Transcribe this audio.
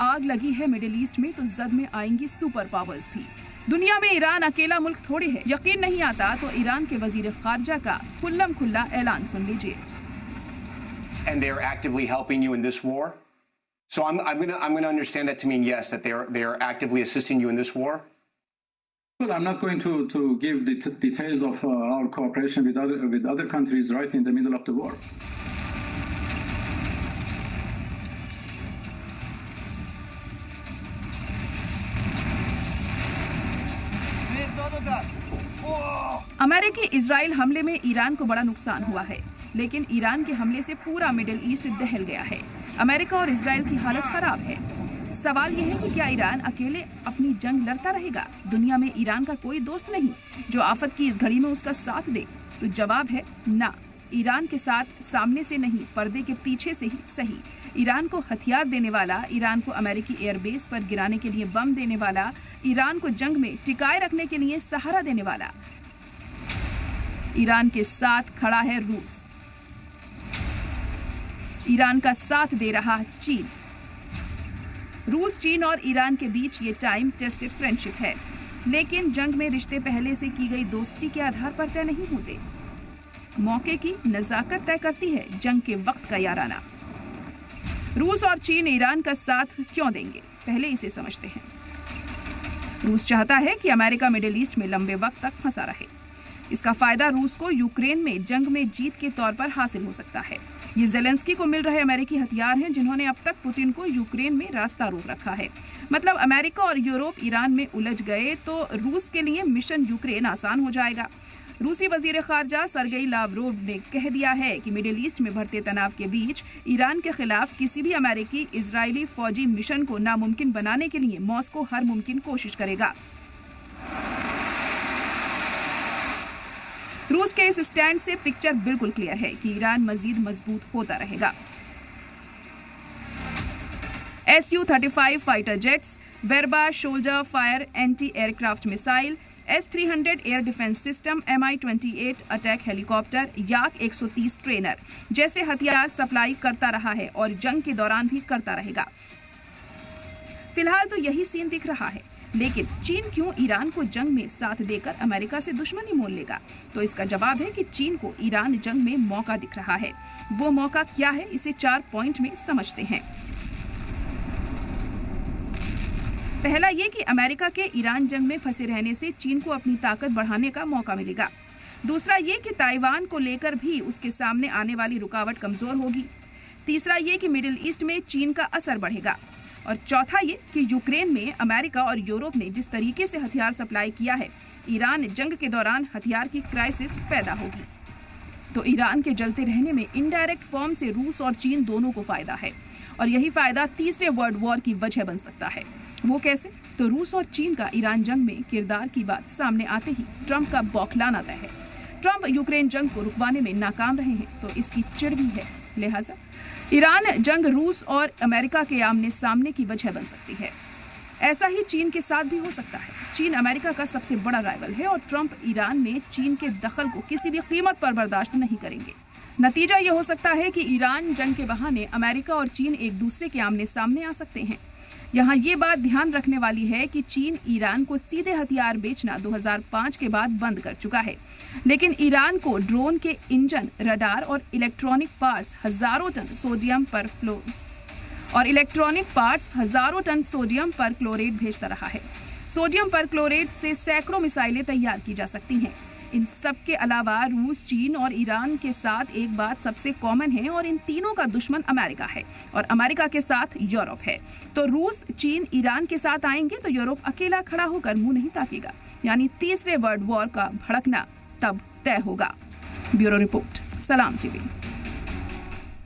आग लगी है मिडिल ईस्ट में तो जद में आएंगी सुपर पावर्स भी। दुनिया में ईरान अकेला मुल्क थोड़े है। यकीन नहीं आता तो ईरान के वजीर खारजा का खुल्लम खुल्ला ऐलान सुन लीजिए। And they are actively helping you in this war. So I'm going to understand that to mean yes, that they are actively assisting you in this war. Well, I'm not going to give the details of our cooperation with other countries right in the middle of the war. अमेरिकी Israel हमले में Iran को बड़ा नुकसान हुआ है, लेकिन Iran के हमले से पूरा मिडिल ईस्ट दहल गया है। अमेरिका और इजराइल की हालत खराब है। सवाल यह है कि क्या ईरान अकेले अपनी जंग लड़ता रहेगा? दुनिया में ईरान का कोई दोस्त नहीं जो आफत की इस घड़ी में उसका साथ दे। तो जवाब है ना। ईरान के साथ सामने से नहीं, पर्दे के पीछे से ही सही। ईरान को हथियार देने वाला, ईरान को अमेरिकी एयरबेस पर गिराने के लिए बम देने वाला, ईरान को जंग में टिकाए रखने के लिए सहारा देने वाला। ईरान के साथ खड़ा है रूस। ईरान का साथ दे रहा चीन। रूस, चीन और ईरान के बीच ये टाइम टेस्टेड फ्रेंडशिप है, लेकिन जंग में रिश्ते पहले से की गई दोस्ती के आधार पर तय नहीं होते। मौके की नजाकत तय करती है जंग के वक्त का याराना। रूस और चीन ईरान का साथ क्यों देंगे, पहले इसे समझते हैं। रूस चाहता है कि अमेरिका मिडिल ईस्ट में लंबे वक्त तक फंसा रहे। इसका फायदा रूस को यूक्रेन में जंग में जीत के तौर पर हासिल हो सकता है। ये ज़ेलेंस्की को मिल रहे अमेरिकी हथियार हैं जिन्होंने अब तक पुतिन को यूक्रेन में रास्ता रोक रखा है। मतलब अमेरिका और यूरोप ईरान में उलझ गए तो रूस के लिए मिशन यूक्रेन आसान हो जाएगा। रूसी वजीर खारजा सरगेई लावरोव ने कह दिया है कि मिडिल ईस्ट में बढ़ते तनाव के बीच ईरान के खिलाफ किसी भी अमेरिकी इजरायली फौजी मिशन को नामुमकिन बनाने के लिए मॉस्को हर मुमकिन कोशिश करेगा। रूस के इस स्टैंड से पिक्चर बिल्कुल क्लियर है कि ईरान मजीद मजबूत होता रहेगा। Su-35 fighter jets, Verba shoulder fire anti aircraft missile, S-300 air defence system, Mi-28 attack helicopter, Yak-130 trainer जैसे हथियार सप्लाई करता रहा है और जंग के दौरान भी करता रहेगा। फिलहाल तो यही सीन दिख रहा है, लेकिन चीन क्यों ईरान को जंग में साथ देकर अमेरिका से दुश्मनी मोल लेगा? तो इसका जवाब है कि चीन को ईरान जंग में मौका दिख रहा है। वो मौका क्या है, इसे 4 पॉइंट में समझते हैं। पहला ये कि अमेरिका के ईरान जंग में फंसे रहने से चीन को अपनी ताकत बढ़ाने का मौका मिलेगा। दूसरा ये कि ताइवान को लेकर भी उसके सामने आने वाली रुकावट कमजोर होगी। तीसरा ये कि मिडिल ईस्ट में चीन का असर बढ़ेगा। और चौथा ये कि यूक्रेन में अमेरिका और यूरोप ने जिस तरीके से हथियार सप्लाई किया है, ईरान जंग के दौरान हथियार की क्राइसिस पैदा होगी। तो ईरान के जलते रहने में इनडायरेक्ट फॉर्म से रूस और चीन दोनों को फायदा है, और यही फायदा तीसरे वर्ल्ड वॉर की वजह बन सकता है। वो कैसे? तो रूस और चीन का ईरान जंग में किरदार की बात सामने आते ही ट्रंप का बौखलाना तय है। ट्रंप यूक्रेन जंग को रुकवाने में नाकाम रहे हैं तो इसकी चिढ़ भी है। लिहाजा ईरान जंग रूस और अमेरिका के आमने सामने की वजह बन सकती है। ऐसा ही चीन के साथ भी हो सकता है। चीन अमेरिका का सबसे बड़ा राइवल है और ट्रंप ईरान में चीन के दखल को किसी भी कीमत पर बर्दाश्त नहीं करेंगे। नतीजा ये हो सकता है कि ईरान जंग के बहाने अमेरिका और चीन एक दूसरे के आमने सामने आ सकते हैं। यहाँ ये बात ध्यान रखने वाली है कि चीन ईरान को सीधे हथियार बेचना 2005 के बाद बंद कर चुका है, लेकिन ईरान को ड्रोन के इंजन, रडार और इलेक्ट्रॉनिक पार्ट्स हजारों टन सोडियम पर क्लोरेट भेजता रहा है। सोडियम पर क्लोरेट से सैकड़ों मिसाइलें तैयार की जा सकती हैं। इन सब के अलावा रूस, चीन और ईरान के साथ एक बात सबसे कॉमन है, और इन तीनों का दुश्मन अमेरिका है और अमेरिका के साथ यूरोप है। तो रूस, चीन, ईरान के साथ आएंगे तो यूरोप अकेला खड़ा होकर मुंह नहीं ताकेगा, यानी तीसरे वर्ल्ड वॉर का भड़कना तब तय होगा। ब्यूरो रिपोर्ट, सलाम टीवी।